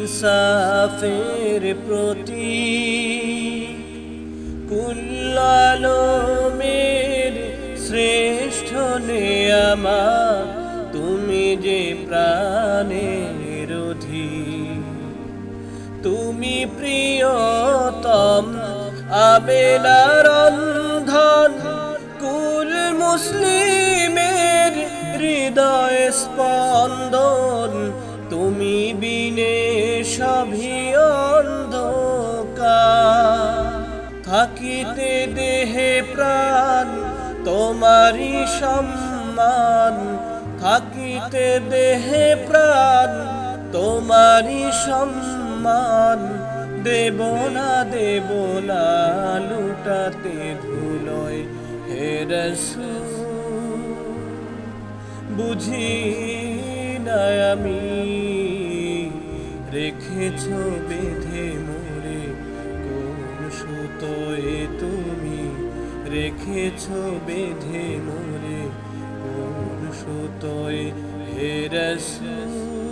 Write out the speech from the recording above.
ইনসাফের প্রতীক, কুল আলমের শ্রেষ্ঠ নেয়ামত, তুমি যে প্রাণের অধিক। তুমি প্রিয়তম আমেনার রন্ধন, কুল মুসলিমের হৃদয় স্পন্দন। তুমি বিনে সভি অন্ধকার, থাকিতে দেহে প্রাণ তোমারি সম্মান, থাকিতে দেহে প্রাণ তোমারি সম্মান। দেব না লুটাতে ধুলোয় হে রাসূল, বুঝি না আমি রেখেছ বেঁধে মোরে কোন সুতোয়, তুমি রেখেছ বেঁধে মোরে কোন সুতোয় হে রাসূল।